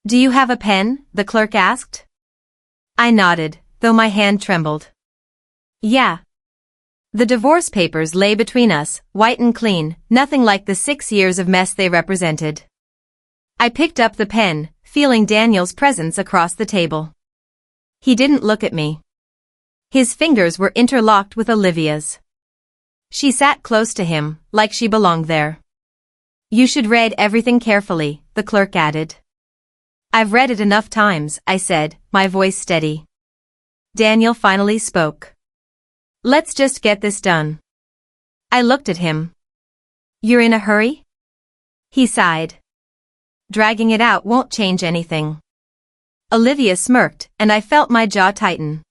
Do you have a pen? The clerk asked. I nodded, though my hand trembled. Yeah. The divorce papers lay between us, white and clean, nothing like the 6 years of mess they represented. I picked up the pen, feeling Daniel's presence across the table. He didn't look at me. His fingers were interlocked with Olivia's. She sat close to him, like she belonged there. You should read everything carefully, the clerk added. I've read it enough times, I said, my voice steady. Daniel finally spoke. Let's just get this done. I looked at him. You're in a hurry? He sighed. Dragging it out won't change anything. Olivia smirked, and I felt my jaw tighten.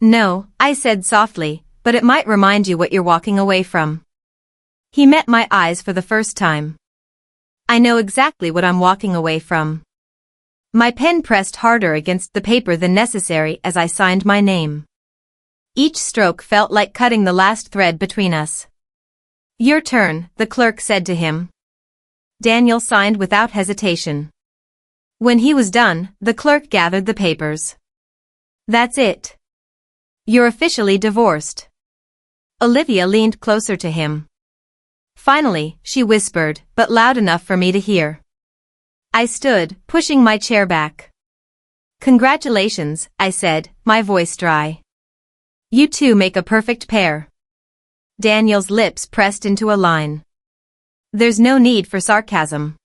No, I said softly, but it might remind you what you're walking away from. He met my eyes for the first time. I know exactly what I'm walking away from. My pen pressed harder against the paper than necessary as I signed my name. Each stroke felt like cutting the last thread between us. Your turn, the clerk said to him. Daniel signed without hesitation. When he was done, the clerk gathered the papers. That's it. You're officially divorced. Olivia leaned closer to him. Finally, she whispered, but loud enough for me to hear. I stood, pushing my chair back. Congratulations, I said, my voice dry. You two make a perfect pair. Daniel's lips pressed into a line. There's no need for sarcasm.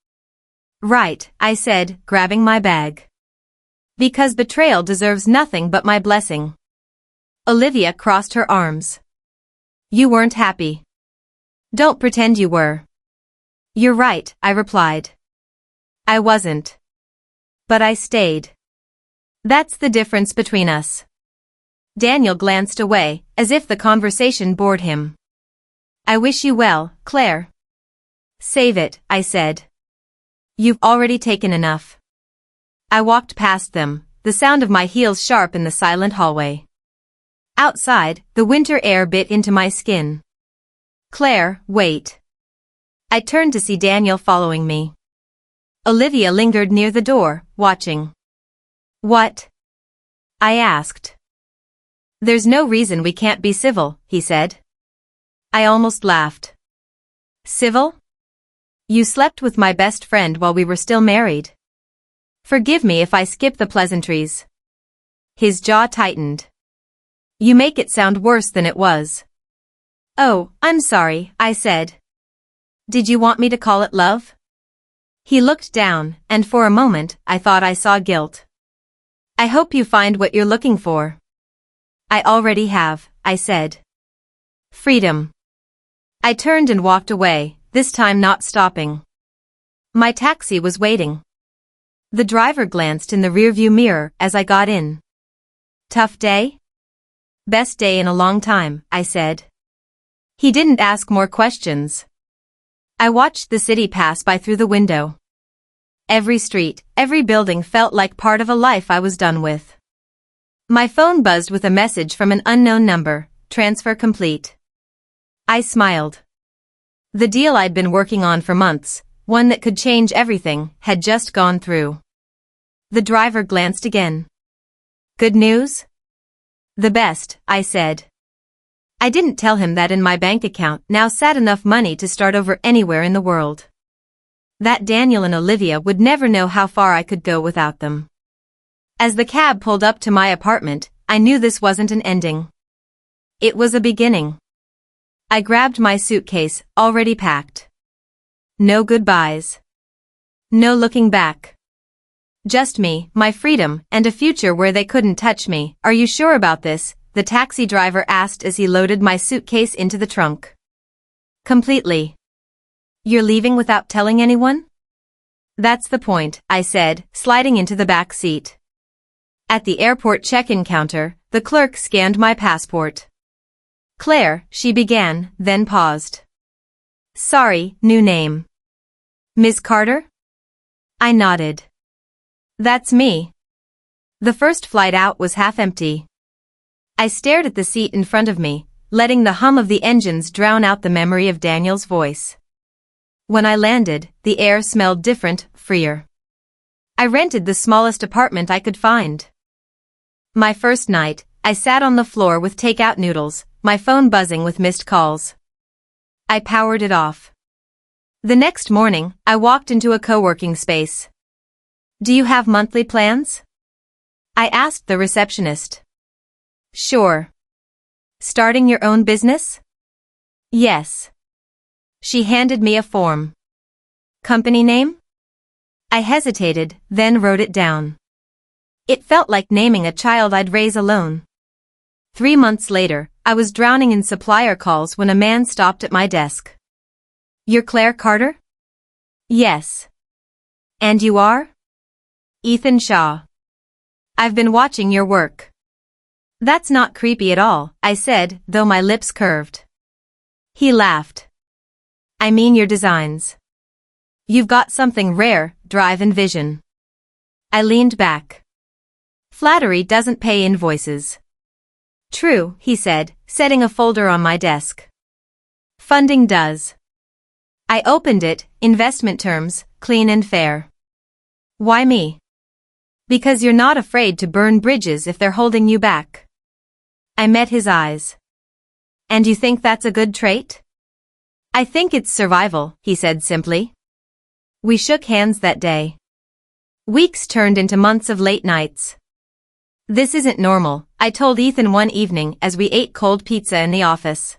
Right, I said, grabbing my bag. Because betrayal deserves nothing but my blessing. Olivia crossed her arms. You weren't happy. Don't pretend you were. You're right, I replied. I wasn't. But I stayed. That's the difference between us. Daniel glanced away, as if the conversation bored him. I wish you well, Claire. Save it, I said. You've already taken enough. I walked past them, the sound of my heels sharp in the silent hallway. Outside, the winter air bit into my skin. Claire, wait. I turned to see Daniel following me. Olivia lingered near the door, watching. What? I asked. There's no reason we can't be civil, he said. I almost laughed. Civil? You slept with my best friend while we were still married. Forgive me if I skip the pleasantries. His jaw tightened. You make it sound worse than it was. Oh, I'm sorry, I said. Did you want me to call it love? He looked down, and for a moment, I thought I saw guilt. I hope you find what you're looking for. I already have, I said. Freedom. I turned and walked away, this time not stopping. My taxi was waiting. The driver glanced in the rearview mirror as I got in. Tough day? Best day in a long time, I said. He didn't ask more questions. I watched the city pass by through the window. Every street, every building felt like part of a life I was done with. My phone buzzed with a message from an unknown number, transfer complete. I smiled. The deal I'd been working on for months, one that could change everything, had just gone through. The driver glanced again. Good news? The best, I said. I didn't tell him that in my bank account now sat enough money to start over anywhere in the world. That Daniel and Olivia would never know how far I could go without them. As the cab pulled up to my apartment, I knew this wasn't an ending. It was a beginning. I grabbed my suitcase, already packed. No goodbyes. No looking back. Just me, my freedom, and a future where they couldn't touch me. Are you sure about this? The taxi driver asked as he loaded my suitcase into the trunk. Completely. You're leaving without telling anyone? That's the point, I said, sliding into the back seat. At the airport check-in counter, the clerk scanned my passport. Claire, she began, then paused. Sorry, new name. Ms. Carter? I nodded. That's me. The first flight out was half empty. I stared at the seat in front of me, letting the hum of the engines drown out the memory of Daniel's voice. When I landed, the air smelled different, freer. I rented the smallest apartment I could find. My first night, I sat on the floor with takeout noodles, my phone buzzing with missed calls. I powered it off. The next morning, I walked into a co-working space. "Do you have monthly plans?" I asked the receptionist. "Sure." "Starting your own business?" "Yes." She handed me a form. "Company name?" I hesitated, then wrote it down. It felt like naming a child I'd raise alone. 3 months later, I was drowning in supplier calls when a man stopped at my desk. "You're Claire Carter?" "Yes." "And you are?" "Ethan Shaw." "I've been watching your work." "That's not creepy at all," I said, though my lips curved. He laughed. "I mean your designs. You've got something rare, drive and vision." I leaned back. "Flattery doesn't pay invoices." "True," he said, setting a folder on my desk. "Funding does." I opened it, investment terms, clean and fair. "Why me?" "Because you're not afraid to burn bridges if they're holding you back." I met his eyes. "And you think that's a good trait?" "I think it's survival," he said simply. We shook hands that day. Weeks turned into months of late nights. "This isn't normal," I told Ethan one evening as we ate cold pizza in the office.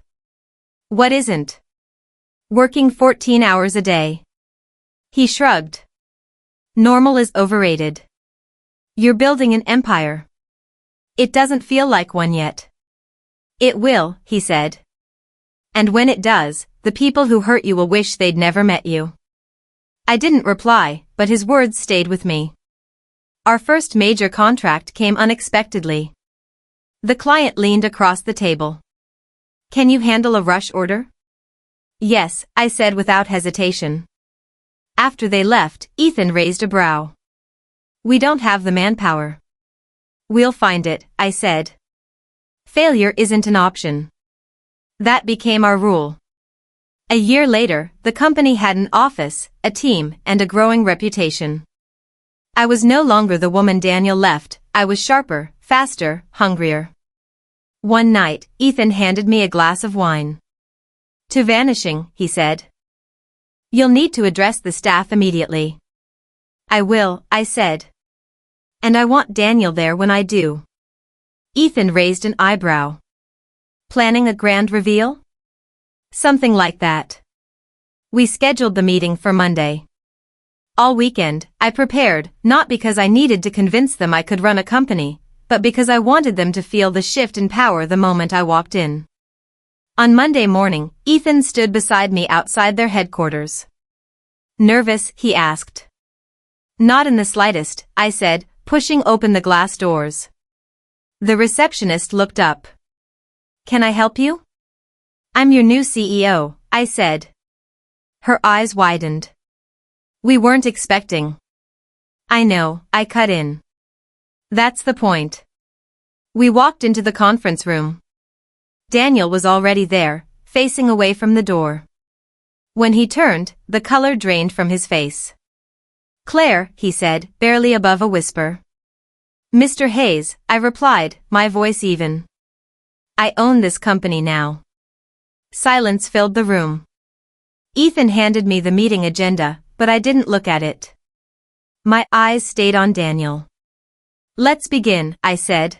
"What isn't?" "Working 14 hours a day." He shrugged. "Normal is overrated. You're building an empire." "It doesn't feel like one yet." "It will," he said. "And when it does, the people who hurt you will wish they'd never met you." I didn't reply, but his words stayed with me. Our first major contract came unexpectedly. The client leaned across the table. "Can you handle a rush order?" "Yes," I said without hesitation. After they left, Ethan raised a brow. "We don't have the manpower." "We'll find it," I said. Failure isn't an option. That became our rule. A year later, the company had an office, a team, and a growing reputation. I was no longer the woman Daniel left, I was sharper, faster, hungrier. One night, Ethan handed me a glass of wine. "To vanishing," he said. "You'll need to address the staff immediately." "I will," I said. "And I want Daniel there when I do." Ethan raised an eyebrow. "Planning a grand reveal?" "Something like that." We scheduled the meeting for Monday. All weekend, I prepared, not because I needed to convince them I could run a company, but because I wanted them to feel the shift in power the moment I walked in. On Monday morning, Ethan stood beside me outside their headquarters. "Nervous?" he asked. "Not in the slightest," I said, pushing open the glass doors. The receptionist looked up. "Can I help you?" "I'm your new CEO," I said. Her eyes widened. "We weren't expecting." "I know," I cut in. "That's the point." We walked into the conference room. Daniel was already there, facing away from the door. When he turned, the color drained from his face. "Claire," he said, barely above a whisper. "Mr. Hayes," I replied, my voice even. "I own this company now." Silence filled the room. Ethan handed me the meeting agenda, but I didn't look at it. My eyes stayed on Daniel. "Let's begin," I said.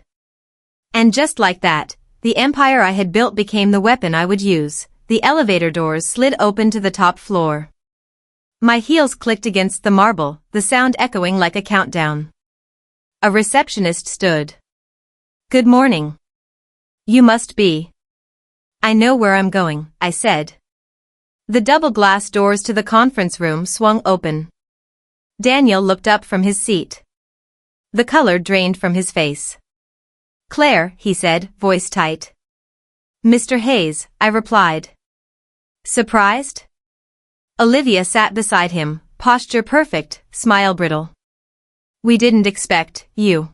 And just like that, the empire I had built became the weapon I would use. The elevator doors slid open to the top floor. My heels clicked against the marble, the sound echoing like a countdown. A receptionist stood. "Good morning." "You must be." "I know where I'm going," I said. The double glass doors to the conference room swung open. Daniel looked up from his seat. The color drained from his face. "Claire," he said, voice tight. "Mr. Hayes," I replied. "Surprised?" Olivia sat beside him, posture perfect, smile brittle. "We didn't expect you."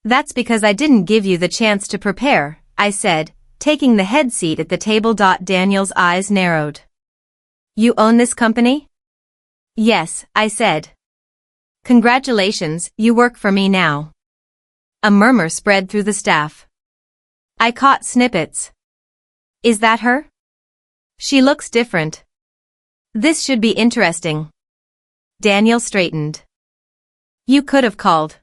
"That's because I didn't give you the chance to prepare," I said, taking the head seat at the table. Daniel's eyes narrowed. "You own this company?" "Yes," I said. Congratulations, you work for me now. A murmur spread through the staff. I caught snippets. Is that her? She looks different. This should be interesting. Daniel straightened. You could have called.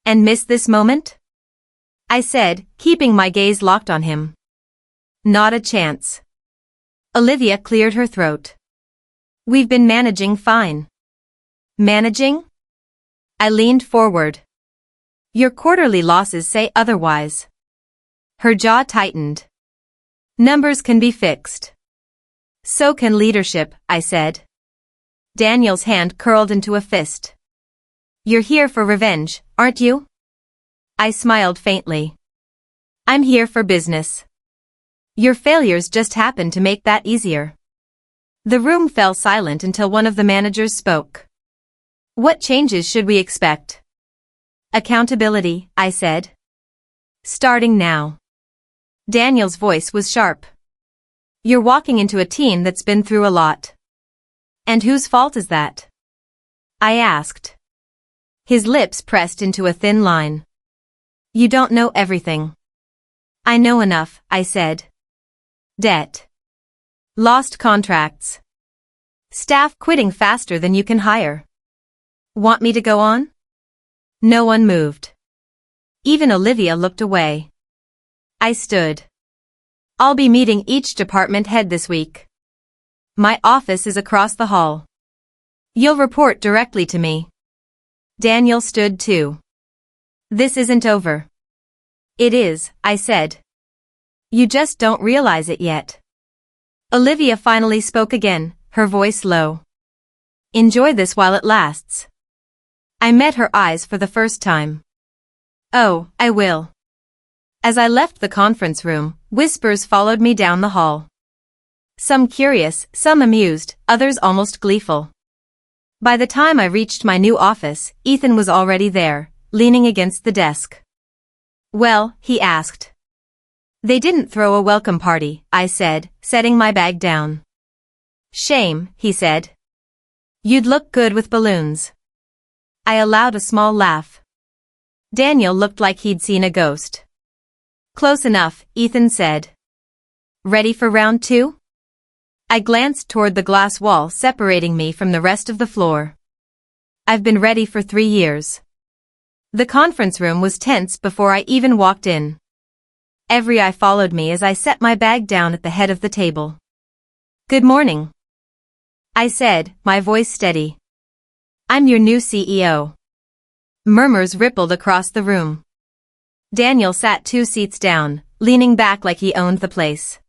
And missed this moment? I said, keeping my gaze locked on him. Not a chance. Olivia cleared her throat. We've been managing fine. Managing? I leaned forward. Your quarterly losses say otherwise. Her jaw tightened. Numbers can be fixed. So can leadership, I said. Daniel's hand curled into a fist. You're here for revenge, aren't you? I smiled faintly. I'm here for business. Your failures just happened to make that easier. The room fell silent until one of the managers spoke. What changes should we expect? Accountability, I said. Starting now. Daniel's voice was sharp. You're walking into a team that's been through a lot. And whose fault is that? I asked. His lips pressed into a thin line. You don't know everything. I know enough, I said. Debt. Lost contracts. Staff quitting faster than you can hire. Want me to go on? No one moved. Even Olivia looked away. I stood. I'll be meeting each department head this week. My office is across the hall. You'll report directly to me. Daniel stood too. This isn't over. It is, I said. You just don't realize it yet. Olivia finally spoke again, her voice low. Enjoy this while it lasts. I met her eyes for the first time. Oh, I will. As I left the conference room, whispers followed me down the hall. Some curious, some amused, others almost gleeful. By the time I reached my new office, Ethan was already there, leaning against the desk. Well, he asked. They didn't throw a welcome party, I said, setting my bag down. Shame, he said. You'd look good with balloons. I allowed a small laugh. Daniel looked like he'd seen a ghost. Close enough, Ethan said. Ready for round 2? I glanced toward the glass wall separating me from the rest of the floor. I've been ready for 3 years. The conference room was tense before I even walked in. Every eye followed me as I set my bag down at the head of the table. Good morning. I said, my voice steady. I'm your new CEO. Murmurs rippled across the room. Daniel sat 2 seats down, leaning back like he owned the place.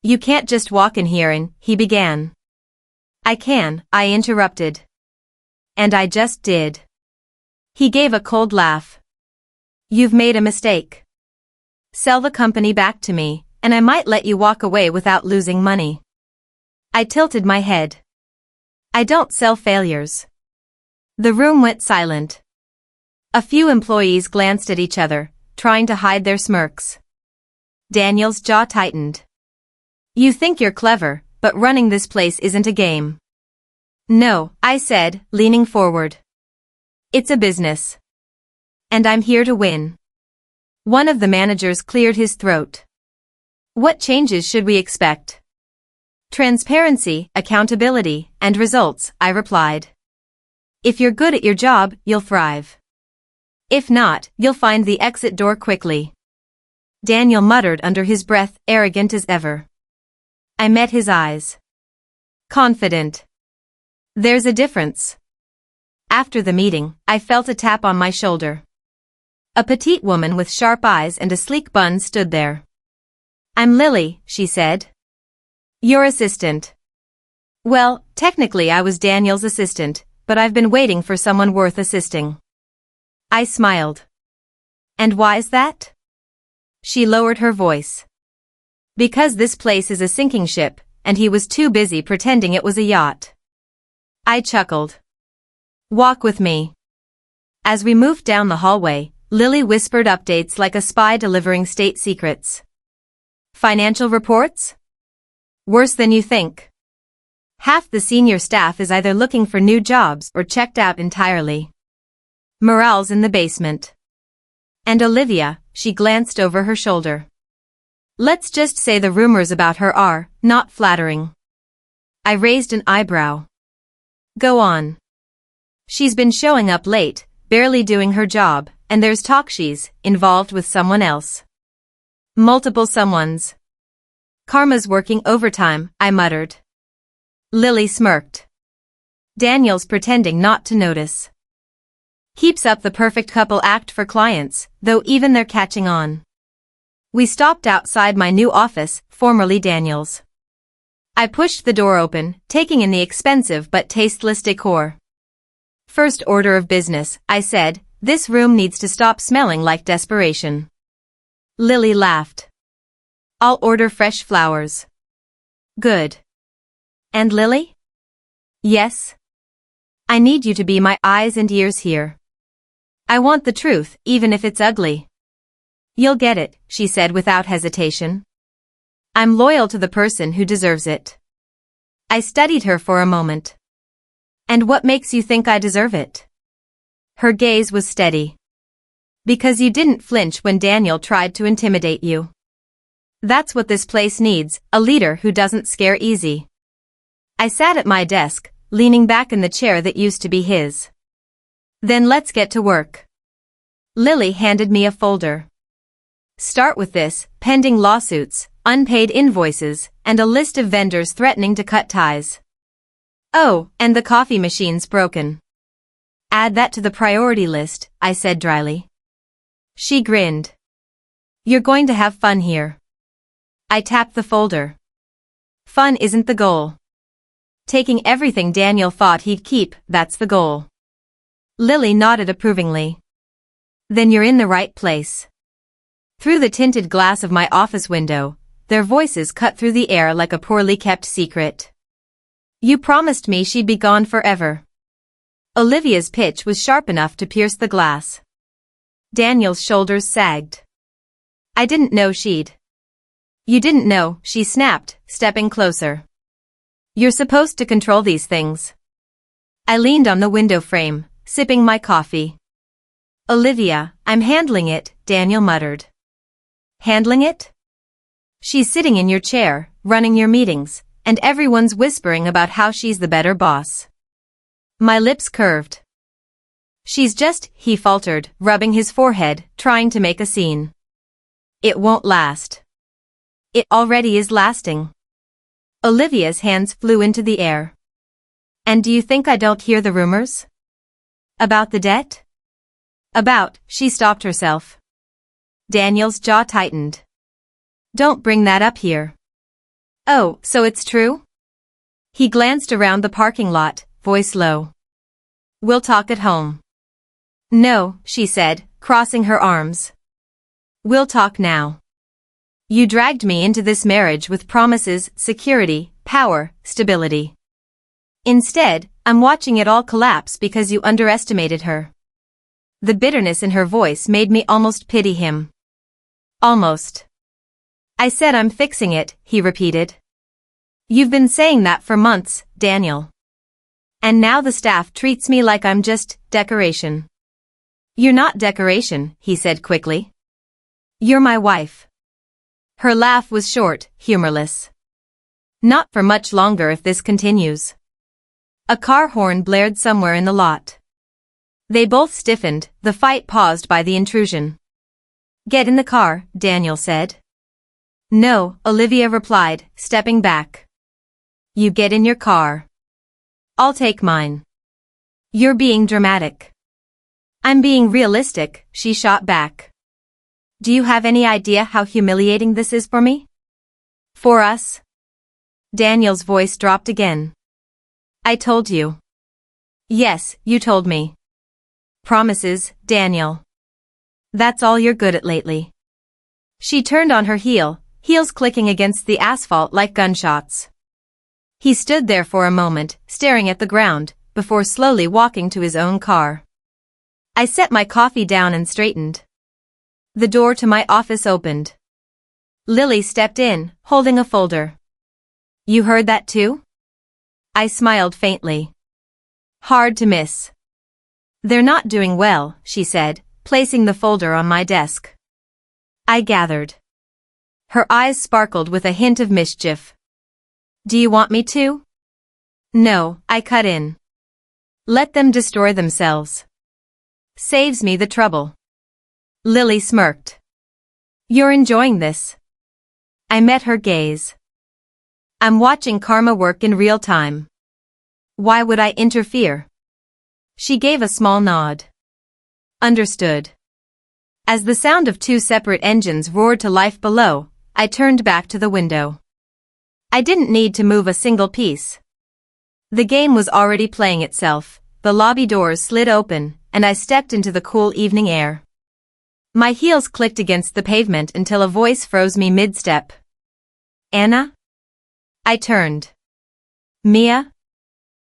You can't just walk in here and, he began. I can, I interrupted. And I just did. He gave a cold laugh. You've made a mistake. Sell the company back to me, and I might let you walk away without losing money. I tilted my head. I don't sell failures. The room went silent. A few employees glanced at each other, trying to hide their smirks. Daniel's jaw tightened. You think you're clever, but running this place isn't a game. No, I said, leaning forward. It's a business. And I'm here to win. One of the managers cleared his throat. What changes should we expect? Transparency, accountability, and results, I replied. If you're good at your job, you'll thrive. If not, you'll find the exit door quickly. Daniel muttered under his breath, arrogant as ever. I met his eyes. Confident. There's a difference. After the meeting, I felt a tap on my shoulder. A petite woman with sharp eyes and a sleek bun stood there. I'm Lily, she said. Your assistant. Well, technically I was Daniel's assistant, but I've been waiting for someone worth assisting. I smiled. And why's that? She lowered her voice. Because this place is a sinking ship, and he was too busy pretending it was a yacht. I chuckled. Walk with me. As we moved down the hallway, Lily whispered updates like a spy delivering state secrets. Financial reports? Worse than you think. Half the senior staff is either looking for new jobs or checked out entirely. Morale's in the basement. And Olivia, she glanced over her shoulder. Let's just say the rumors about her are not flattering. I raised an eyebrow. Go on. She's been showing up late, barely doing her job, and there's talk she's involved with someone else. Multiple someones. Karma's working overtime, I muttered. Lily smirked. Daniel's pretending not to notice. Keeps up the perfect couple act for clients, though even they're catching on. We stopped outside my new office, formerly Daniel's. I pushed the door open, taking in the expensive but tasteless decor. First order of business, I said, this room needs to stop smelling like desperation. Lily laughed. I'll order fresh flowers. Good. And Lily? Yes? I need you to be my eyes and ears here. I want the truth, even if it's ugly. You'll get it, she said without hesitation. I'm loyal to the person who deserves it. I studied her for a moment. And what makes you think I deserve it? Her gaze was steady. Because you didn't flinch when Daniel tried to intimidate you. That's what this place needs, a leader who doesn't scare easy. I sat at my desk, leaning back in the chair that used to be his. Then let's get to work. Lily handed me a folder. Start with this, pending lawsuits, unpaid invoices, and a list of vendors threatening to cut ties. Oh, and the coffee machine's broken. Add that to the priority list, I said dryly. She grinned. You're going to have fun here. I tapped the folder. Fun isn't the goal. Taking everything Daniel thought he'd keep, that's the goal. Lily nodded approvingly. Then you're in the right place. Through the tinted glass of my office window, their voices cut through the air like a poorly kept secret. You promised me she'd be gone forever. Olivia's pitch was sharp enough to pierce the glass. Daniel's shoulders sagged. I didn't know she'd. You didn't know, she snapped, stepping closer. You're supposed to control these things. I leaned on the window frame, sipping my coffee. Olivia, I'm handling it, Daniel muttered. Handling it? She's sitting in your chair, running your meetings, and everyone's whispering about how she's the better boss. My lips curved. She's just, he faltered, rubbing his forehead, trying to make a scene. It won't last. It already is lasting. Olivia's hands flew into the air. And do you think I don't hear the rumors? About the debt? She stopped herself. Daniel's jaw tightened. Don't bring that up here. Oh, so it's true? He glanced around the parking lot, voice low. We'll talk at home. No, she said, crossing her arms. We'll talk now. You dragged me into this marriage with promises, security, power, stability. Instead, I'm watching it all collapse because you underestimated her. The bitterness in her voice made me almost pity him. Almost. I said I'm fixing it, he repeated. You've been saying that for months, Daniel. And now the staff treats me like I'm just decoration. You're not decoration, he said quickly. You're my wife. Her laugh was short, humorless. Not for much longer if this continues. A car horn blared somewhere in the lot. They both stiffened, the fight paused by the intrusion. Get in the car, Daniel said. No, Olivia replied, stepping back. You get in your car. I'll take mine. You're being dramatic. I'm being realistic, she shot back. Do you have any idea how humiliating this is for me? For us? Daniel's voice dropped again. I told you. Yes, you told me. Promises, Daniel. That's all you're good at lately. She turned on her heel, heels clicking against the asphalt like gunshots. He stood there for a moment, staring at the ground, before slowly walking to his own car. I set my coffee down and straightened. The door to my office opened. Lily stepped in, holding a folder. You heard that too? I smiled faintly. Hard to miss. They're not doing well, she said, placing the folder on my desk. I gathered. Her eyes sparkled with a hint of mischief. Do you want me to? No, I cut in. Let them destroy themselves. Saves me the trouble. Lily smirked. You're enjoying this. I met her gaze. I'm watching karma work in real time. Why would I interfere? She gave a small nod. Understood. As the sound of two separate engines roared to life below, I turned back to the window. I didn't need to move a single piece. The game was already playing itself. The lobby doors slid open, and I stepped into the cool evening air. My heels clicked against the pavement until a voice froze me mid-step. Anna? I turned. Mia?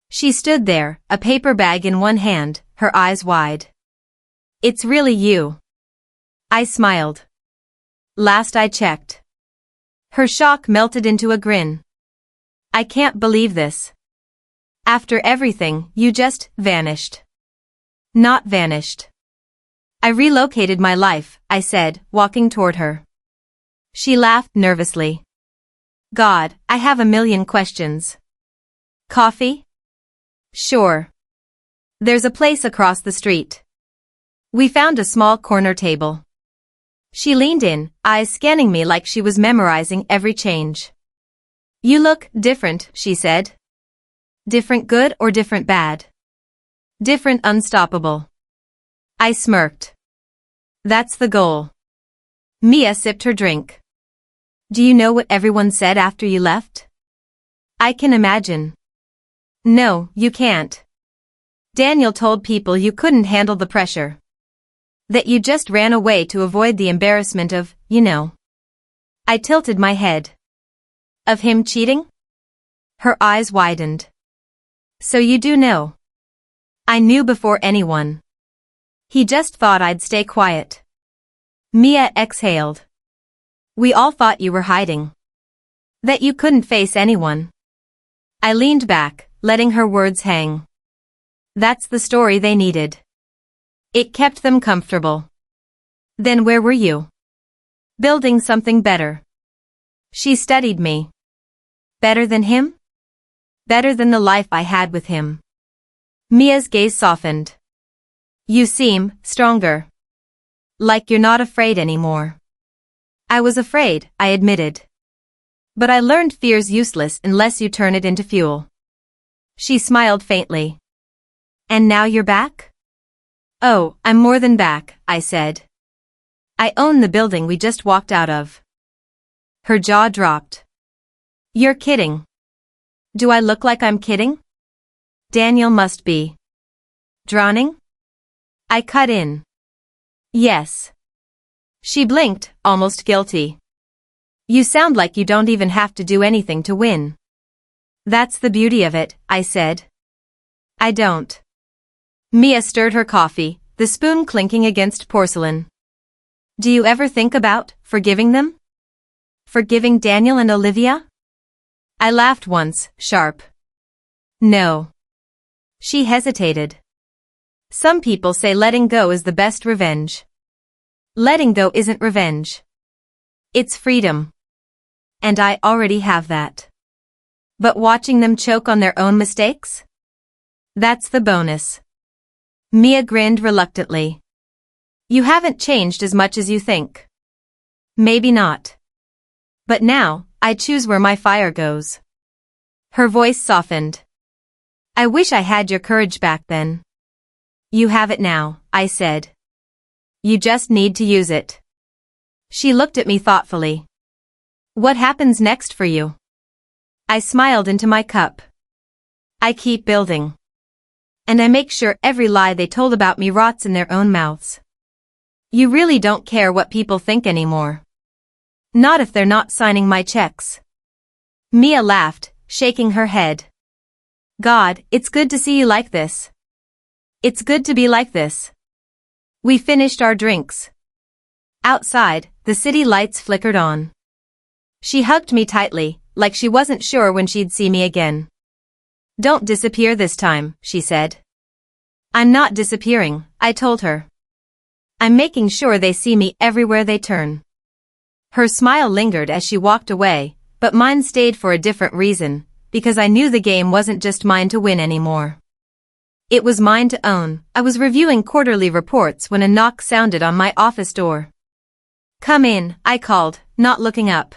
She stood there, a paper bag in one hand, her eyes wide. It's really you. I smiled. Last I checked. Her shock melted into a grin. I can't believe this. After everything, you just vanished. Not vanished. I relocated my life, I said, walking toward her. She laughed nervously. God, I have a million questions. Coffee? Sure. There's a place across the street. We found a small corner table. She leaned in, eyes scanning me like she was memorizing every change. You look different, she said. Different good or different bad? Different unstoppable. I smirked. That's the goal. Mia sipped her drink. Do you know what everyone said after you left? I can imagine. No, you can't. Daniel told people you couldn't handle the pressure. That you just ran away to avoid the embarrassment of, you know. I tilted my head. Of him cheating? Her eyes widened. So you do know. I knew before anyone. He just thought I'd stay quiet. Mia exhaled. We all thought you were hiding. That you couldn't face anyone. I leaned back, letting her words hang. That's the story they needed. It kept them comfortable. Then where were you? Building something better. She studied me. Better than him? Better than the life I had with him. Mia's gaze softened. You seem stronger. Like you're not afraid anymore. I was afraid, I admitted. But I learned fear's useless unless you turn it into fuel. She smiled faintly. And now you're back? Oh, I'm more than back, I said. I own the building we just walked out of. Her jaw dropped. You're kidding. Do I look like I'm kidding? Daniel must be. Drowning? I cut in. Yes. She blinked, almost guilty. You sound like you don't even have to do anything to win. That's the beauty of it, I said. I don't. Mia stirred her coffee, the spoon clinking against porcelain. Do you ever think about forgiving them? Forgiving Daniel and Olivia? I laughed once, sharp. No. She hesitated. Some people say letting go is the best revenge. Letting go isn't revenge. It's freedom. And I already have that. But watching them choke on their own mistakes? That's the bonus. Mia grinned reluctantly. You haven't changed as much as you think. Maybe not. But now, I choose where my fire goes. Her voice softened. I wish I had your courage back then. You have it now, I said. You just need to use it. She looked at me thoughtfully. What happens next for you? I smiled into my cup. I keep building. And I make sure every lie they told about me rots in their own mouths. You really don't care what people think anymore. Not if they're not signing my checks. Mia laughed, shaking her head. God, it's good to see you like this. It's good to be like this. We finished our drinks. Outside, the city lights flickered on. She hugged me tightly, like she wasn't sure when she'd see me again. Don't disappear this time, she said. I'm not disappearing, I told her. I'm making sure they see me everywhere they turn. Her smile lingered as she walked away, but mine stayed for a different reason, because I knew the game wasn't just mine to win anymore. It was mine to own. I was reviewing quarterly reports when a knock sounded on my office door. Come in, I called, not looking up.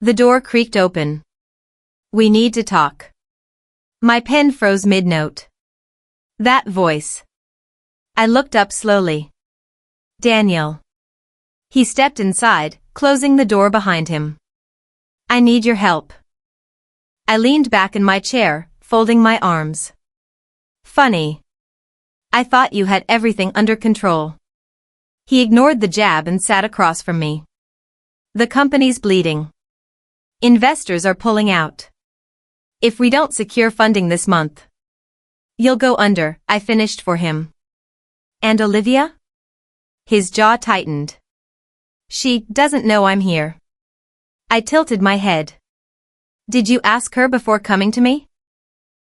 The door creaked open. We need to talk. My pen froze mid-note. That voice. I looked up slowly. Daniel. He stepped inside, closing the door behind him. I need your help. I leaned back in my chair, folding my arms. Funny. I thought you had everything under control. He ignored the jab and sat across from me. The company's bleeding. Investors are pulling out. If we don't secure funding this month, you'll go under, I finished for him. And Olivia? His jaw tightened. She doesn't know I'm here. I tilted my head. Did you ask her before coming to me?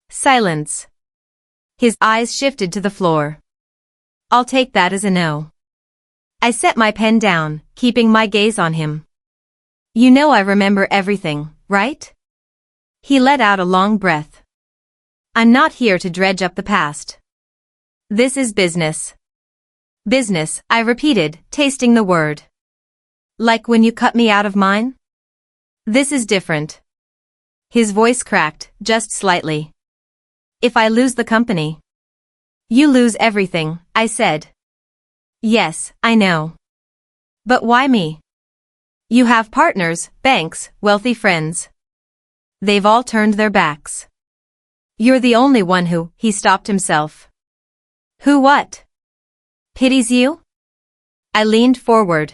Silence. His eyes shifted to the floor. I'll take that as a no. I set my pen down, keeping my gaze on him. You know I remember everything, right? He let out a long breath. I'm not here to dredge up the past. This is business. Business, I repeated, tasting the word. Like when you cut me out of mine? This is different. His voice cracked, just slightly. If I lose the company, you lose everything, I said. Yes, I know. But why me? You have partners, banks, wealthy friends. They've all turned their backs. You're the only one who, he stopped himself. Who what? Pities you? I leaned forward.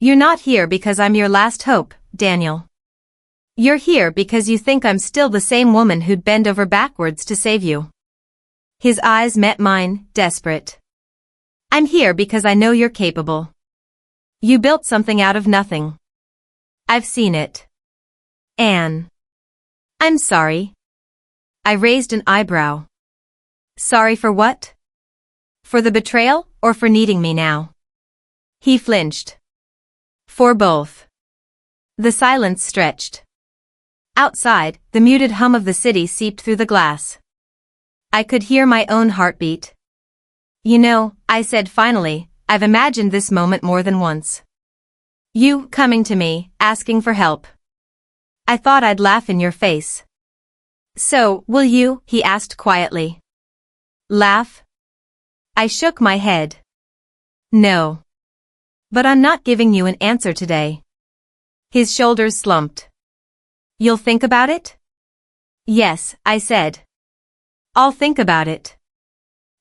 You're not here because I'm your last hope, Daniel. You're here because you think I'm still the same woman who'd bend over backwards to save you. His eyes met mine, desperate. I'm here because I know you're capable. You built something out of nothing. I've seen it. Anne. I'm sorry. I raised an eyebrow. Sorry for what? For the betrayal, or for needing me now? He flinched. For both. The silence stretched. Outside, the muted hum of the city seeped through the glass. I could hear my own heartbeat. You know, I said finally, I've imagined this moment more than once. You coming to me, asking for help. I thought I'd laugh in your face. So, will you? He asked quietly. Laugh? I shook my head. No. But I'm not giving you an answer today. His shoulders slumped. You'll think about it? Yes, I said. I'll think about it.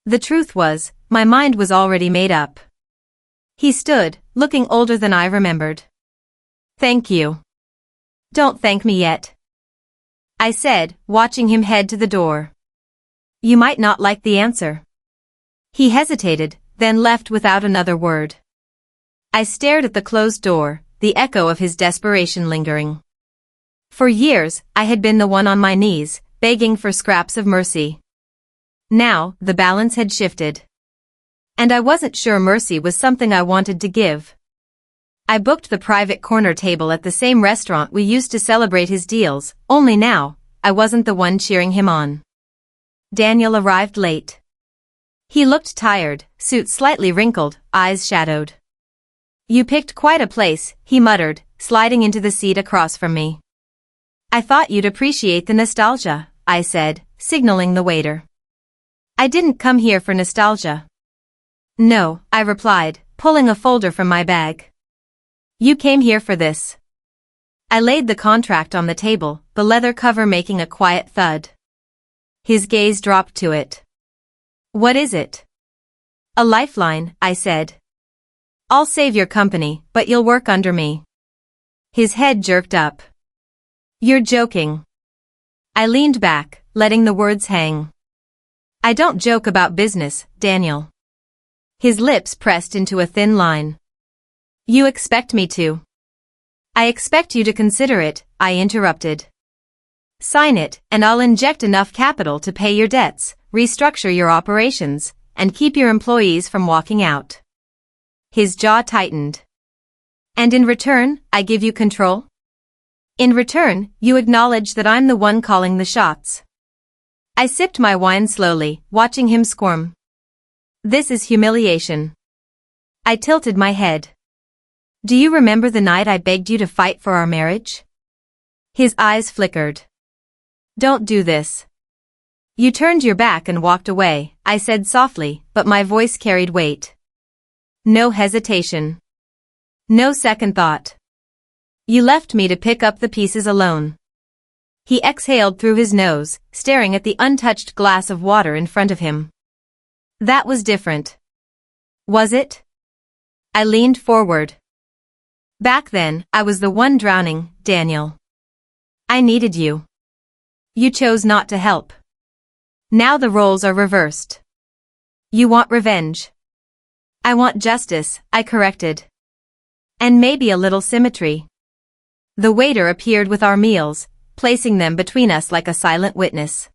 The truth was, my mind was already made up. He stood, looking older than I remembered. Thank you. Don't thank me yet, I said, watching him head to the door. You might not like the answer. He hesitated, then left without another word. I stared at the closed door, the echo of his desperation lingering. For years, I had been the one on my knees, begging for scraps of mercy. Now, the balance had shifted. And I wasn't sure mercy was something I wanted to give. I booked the private corner table at the same restaurant we used to celebrate his deals, only now, I wasn't the one cheering him on. Daniel arrived late. He looked tired, suit slightly wrinkled, eyes shadowed. You picked quite a place, he muttered, sliding into the seat across from me. I thought you'd appreciate the nostalgia, I said, signaling the waiter. I didn't come here for nostalgia. No, I replied, pulling a folder from my bag. You came here for this. I laid the contract on the table, the leather cover making a quiet thud. His gaze dropped to it. What is it? A lifeline, I said. I'll save your company, but you'll work under me. His head jerked up. You're joking. I leaned back, letting the words hang. I don't joke about business, Daniel. His lips pressed into a thin line. You expect me to. I expect you to consider it, I interrupted. Sign it, and I'll inject enough capital to pay your debts, restructure your operations, and keep your employees from walking out. His jaw tightened. And in return, I give you control? In return, you acknowledge that I'm the one calling the shots. I sipped my wine slowly, watching him squirm. This is humiliation. I tilted my head. Do you remember the night I begged you to fight for our marriage? His eyes flickered. Don't do this. You turned your back and walked away, I said softly, but my voice carried weight. No hesitation. No second thought. You left me to pick up the pieces alone. He exhaled through his nose, staring at the untouched glass of water in front of him. That was different. Was it? I leaned forward. Back then, I was the one drowning, Daniel. I needed you. You chose not to help. Now the roles are reversed. You want revenge. I want justice, I corrected. And maybe a little symmetry. The waiter appeared with our meals, placing them between us like a silent witness.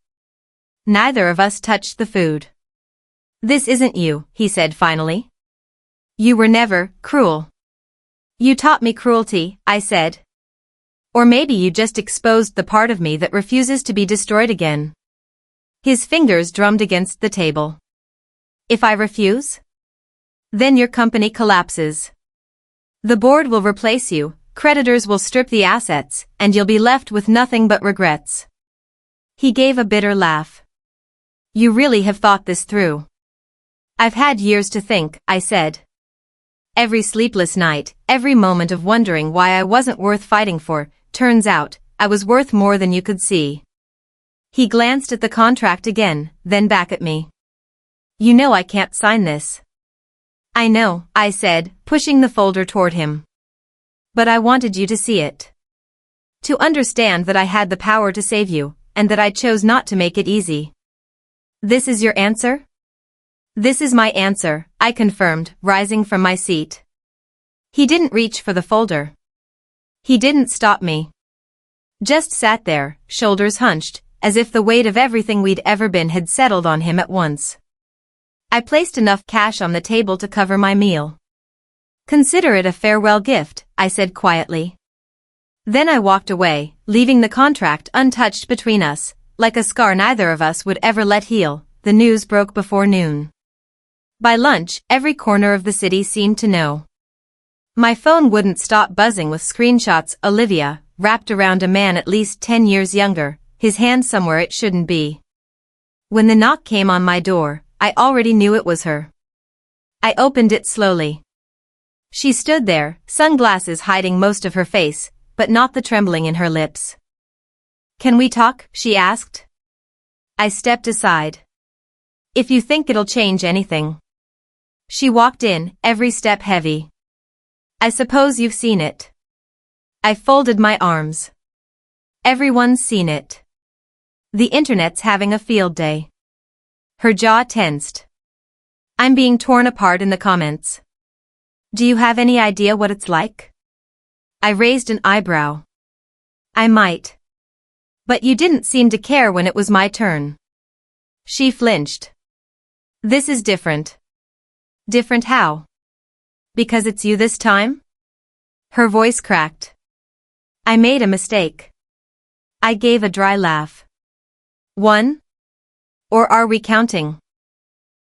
Neither of us touched the food. This isn't you, he said finally. You were never cruel. You taught me cruelty, I said. Or maybe you just exposed the part of me that refuses to be destroyed again. His fingers drummed against the table. If I refuse? Then your company collapses. The board will replace you, creditors will strip the assets, and you'll be left with nothing but regrets. He gave a bitter laugh. You really have thought this through. I've had years to think, I said. Every sleepless night, every moment of wondering why I wasn't worth fighting for, turns out, I was worth more than you could see. He glanced at the contract again, then back at me. You know I can't sign this. I know, I said, pushing the folder toward him. But I wanted you to see it. To understand that I had the power to save you, and that I chose not to make it easy. This is your answer? This is my answer, I confirmed, rising from my seat. He didn't reach for the folder. He didn't stop me. Just sat there, shoulders hunched, as if the weight of everything we'd ever been had settled on him at once. I placed enough cash on the table to cover my meal. Consider it a farewell gift, I said quietly. Then I walked away, leaving the contract untouched between us, like a scar neither of us would ever let heal. The news broke before noon. By lunch, every corner of the city seemed to know. My phone wouldn't stop buzzing with screenshots. Olivia, wrapped around a man at least 10 years younger, his hand somewhere it shouldn't be. When the knock came on my door, I already knew it was her. I opened it slowly. She stood there, sunglasses hiding most of her face, but not the trembling in her lips. Can we talk? She asked. I stepped aside. If you think it'll change anything. She walked in, every step heavy. I suppose you've seen it. I folded my arms. Everyone's seen it. The internet's having a field day. Her jaw tensed. I'm being torn apart in the comments. Do you have any idea what it's like? I raised an eyebrow. I might. But you didn't seem to care when it was my turn. She flinched. This is different. Different how? Because it's you this time? Her voice cracked. I made a mistake. I gave a dry laugh. One? Or are we counting?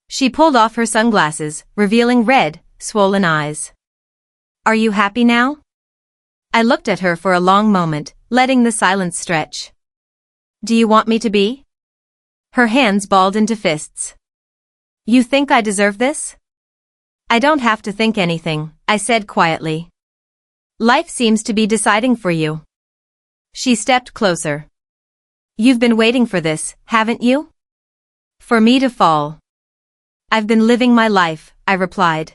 She pulled off her sunglasses, revealing red, swollen eyes. Are you happy now? I looked at her for a long moment, letting the silence stretch. Do you want me to be? Her hands balled into fists. You think I deserve this? I don't have to think anything, I said quietly. Life seems to be deciding for you. She stepped closer. You've been waiting for this, haven't you? For me to fall. I've been living my life, I replied.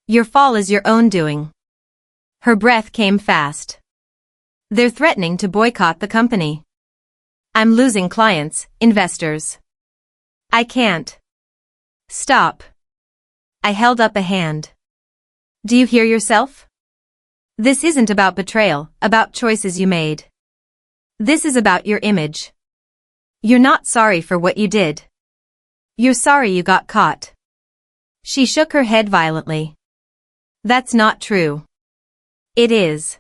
Your fall is your own doing. Her breath came fast. They're threatening to boycott the company. I'm losing clients, investors. I can't. Stop. I held up a hand. Do you hear yourself? This isn't about betrayal, about choices you made. This is about your image. You're not sorry for what you did. You're sorry you got caught. She shook her head violently. That's not true. It is.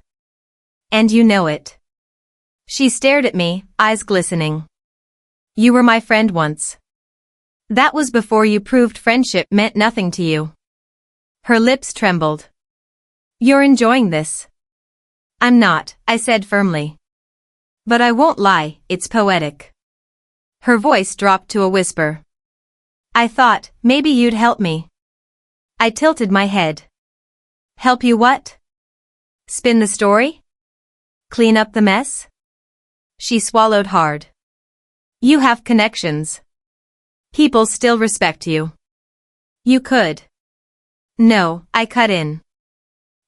And you know it. She stared at me, eyes glistening. You were my friend once. That was before you proved friendship meant nothing to you. Her lips trembled. You're enjoying this. I'm not, I said firmly. But I won't lie, it's poetic. Her voice dropped to a whisper. I thought, maybe you'd help me. I tilted my head. Help you what? Spin the story? Clean up the mess? She swallowed hard. You have connections. People still respect you. You could. No, I cut in.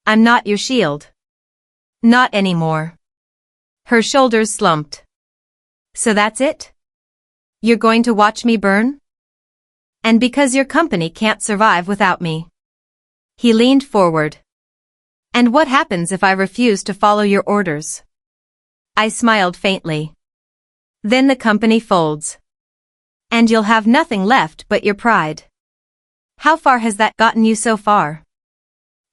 I'm not your shield. Not anymore. Her shoulders slumped. So that's it? You're going to watch me burn? And because your company can't survive without me. He leaned forward. And what happens if I refuse to follow your orders? I smiled faintly. Then the company folds. And you'll have nothing left but your pride. How far has that gotten you so far?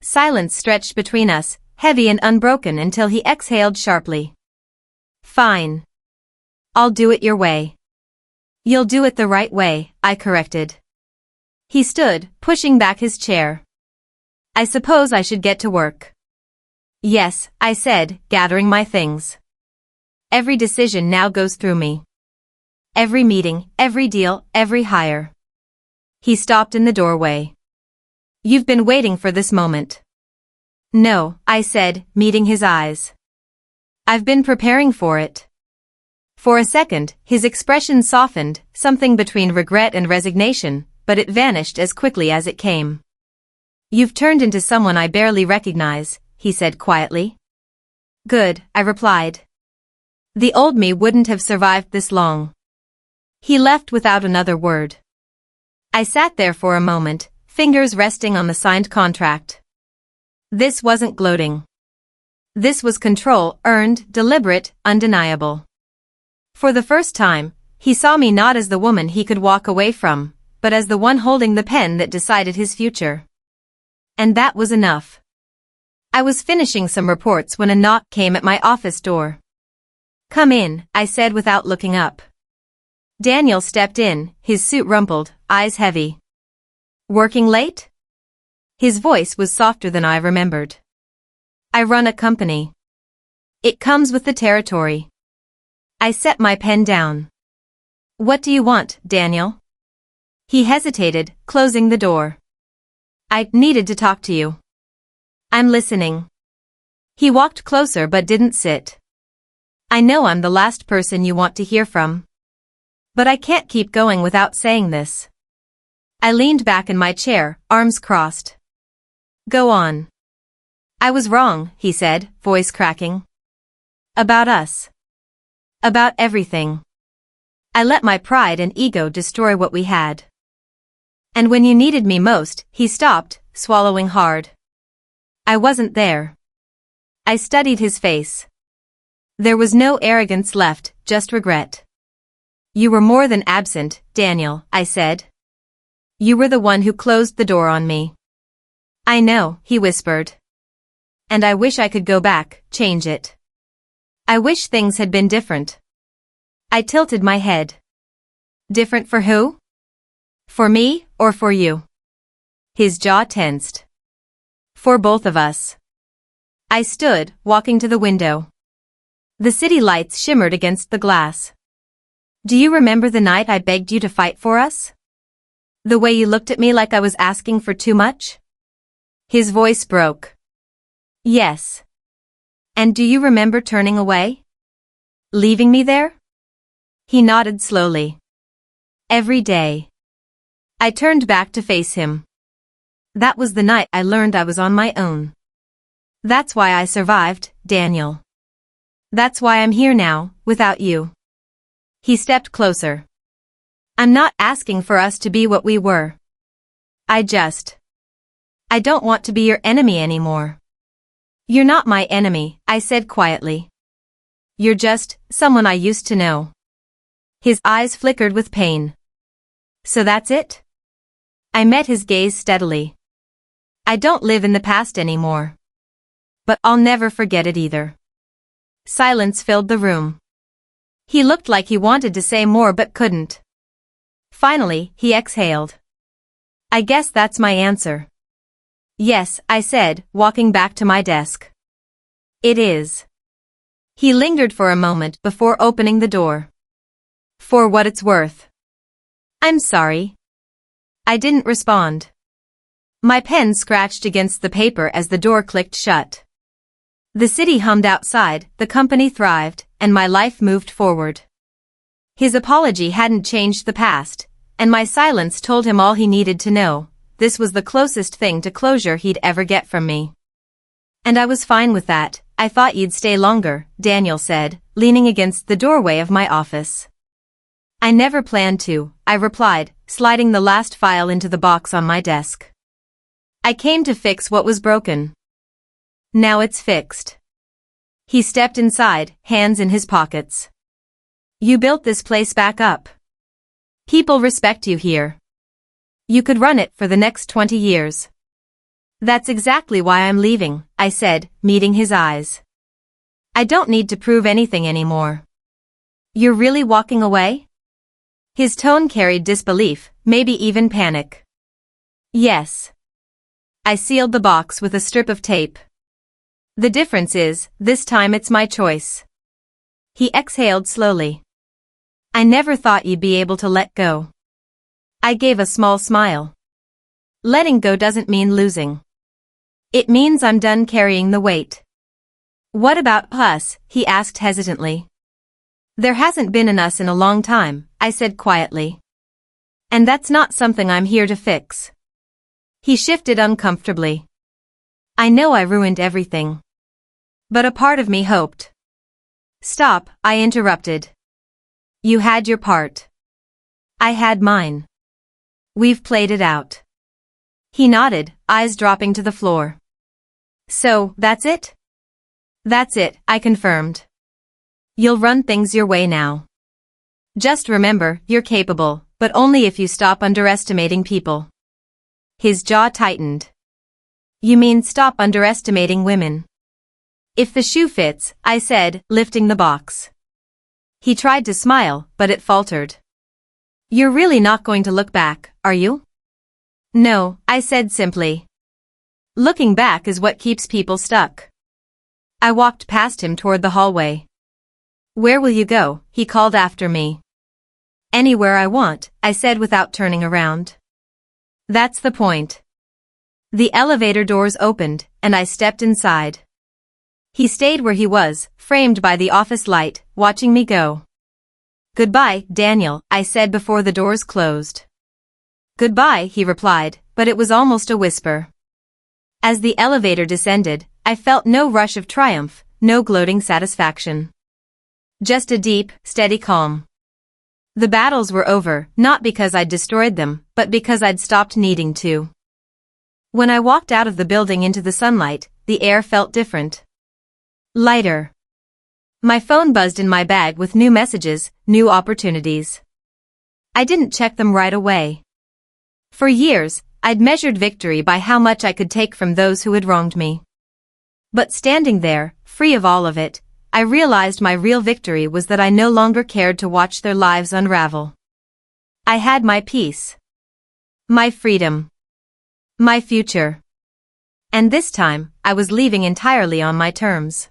Silence stretched between us, heavy and unbroken until he exhaled sharply. Fine. I'll do it your way. You'll do it the right way, I corrected. He stood, pushing back his chair. I suppose I should get to work. Yes, I said, gathering my things. Every decision now goes through me. Every meeting, every deal, every hire. He stopped in the doorway. You've been waiting for this moment. No, I said, meeting his eyes. I've been preparing for it. For a second, his expression softened, something between regret and resignation, but it vanished as quickly as it came. You've turned into someone I barely recognize, he said quietly. Good, I replied. The old me wouldn't have survived this long. He left without another word. I sat there for a moment, fingers resting on the signed contract. This wasn't gloating. This was control, earned, deliberate, undeniable. For the first time, he saw me not as the woman he could walk away from, but as the one holding the pen that decided his future. And that was enough. I was finishing some reports when a knock came at my office door. Come in, I said without looking up. Daniel stepped in, his suit rumpled, eyes heavy. Working late? His voice was softer than I remembered. I run a company. It comes with the territory. I set my pen down. What do you want, Daniel? He hesitated, closing the door. I needed to talk to you. I'm listening. He walked closer but didn't sit. I know I'm the last person you want to hear from. But I can't keep going without saying this. I leaned back in my chair, arms crossed. Go on. I was wrong, he said, voice cracking. About us. About everything. I let my pride and ego destroy what we had. And when you needed me most, he stopped, swallowing hard. I wasn't there. I studied his face. There was no arrogance left, just regret. You were more than absent, Daniel, I said. You were the one who closed the door on me. I know, he whispered. And I wish I could go back, change it. I wish things had been different. I tilted my head. Different for who? For me, or for you? His jaw tensed. For both of us. I stood, walking to the window. The city lights shimmered against the glass. Do you remember the night I begged you to fight for us? The way you looked at me like I was asking for too much? His voice broke. Yes. And do you remember turning away? Leaving me there? He nodded slowly. Every day. I turned back to face him. That was the night I learned I was on my own. That's why I survived, Daniel. That's why I'm here now, without you. He stepped closer. I'm not asking for us to be what we were. I don't want to be your enemy anymore. You're not my enemy, I said quietly. You're just someone I used to know. His eyes flickered with pain. So that's it? I met his gaze steadily. I don't live in the past anymore. But I'll never forget it either. Silence filled the room. He looked like he wanted to say more but couldn't. Finally, he exhaled. I guess that's my answer. Yes, I said, walking back to my desk. It is. He lingered for a moment before opening the door. For what it's worth. I'm sorry. I didn't respond. My pen scratched against the paper as the door clicked shut. The city hummed outside, the company thrived, and my life moved forward. His apology hadn't changed the past, and my silence told him all he needed to know. This was the closest thing to closure he'd ever get from me. And I was fine with that. I thought you'd stay longer, Daniel said, leaning against the doorway of my office. I never planned to, I replied, sliding the last file into the box on my desk. I came to fix what was broken. Now it's fixed. He stepped inside, hands in his pockets. You built this place back up. People respect you here. You could run it for the next 20 years. That's exactly why I'm leaving, I said, meeting his eyes. I don't need to prove anything anymore. You're really walking away? His tone carried disbelief, maybe even panic. Yes. I sealed the box with a strip of tape. The difference is, this time it's my choice. He exhaled slowly. I never thought you'd be able to let go. I gave a small smile. Letting go doesn't mean losing. It means I'm done carrying the weight. What about us? He asked hesitantly. There hasn't been an us in a long time, I said quietly. And that's not something I'm here to fix. He shifted uncomfortably. I know I ruined everything. But a part of me hoped. Stop, I interrupted. You had your part. I had mine. We've played it out. He nodded, eyes dropping to the floor. So, that's it? That's it, I confirmed. You'll run things your way now. Just remember, you're capable, but only if you stop underestimating people. His jaw tightened. You mean stop underestimating women? If the shoe fits, I said, lifting the box. He tried to smile, but it faltered. You're really not going to look back, are you? No, I said simply. Looking back is what keeps people stuck. I walked past him toward the hallway. Where will you go? He called after me. Anywhere I want, I said without turning around. That's the point. The elevator doors opened, and I stepped inside. He stayed where he was, framed by the office light, watching me go. Goodbye, Daniel, I said before the doors closed. Goodbye, he replied, but it was almost a whisper. As the elevator descended, I felt no rush of triumph, no gloating satisfaction. Just a deep, steady calm. The battles were over, not because I'd destroyed them, but because I'd stopped needing to. When I walked out of the building into the sunlight, the air felt different. Lighter. My phone buzzed in my bag with new messages, new opportunities. I didn't check them right away. For years, I'd measured victory by how much I could take from those who had wronged me. But standing there, free of all of it, I realized my real victory was that I no longer cared to watch their lives unravel. I had my peace. My freedom. My future. And this time, I was leaving entirely on my terms.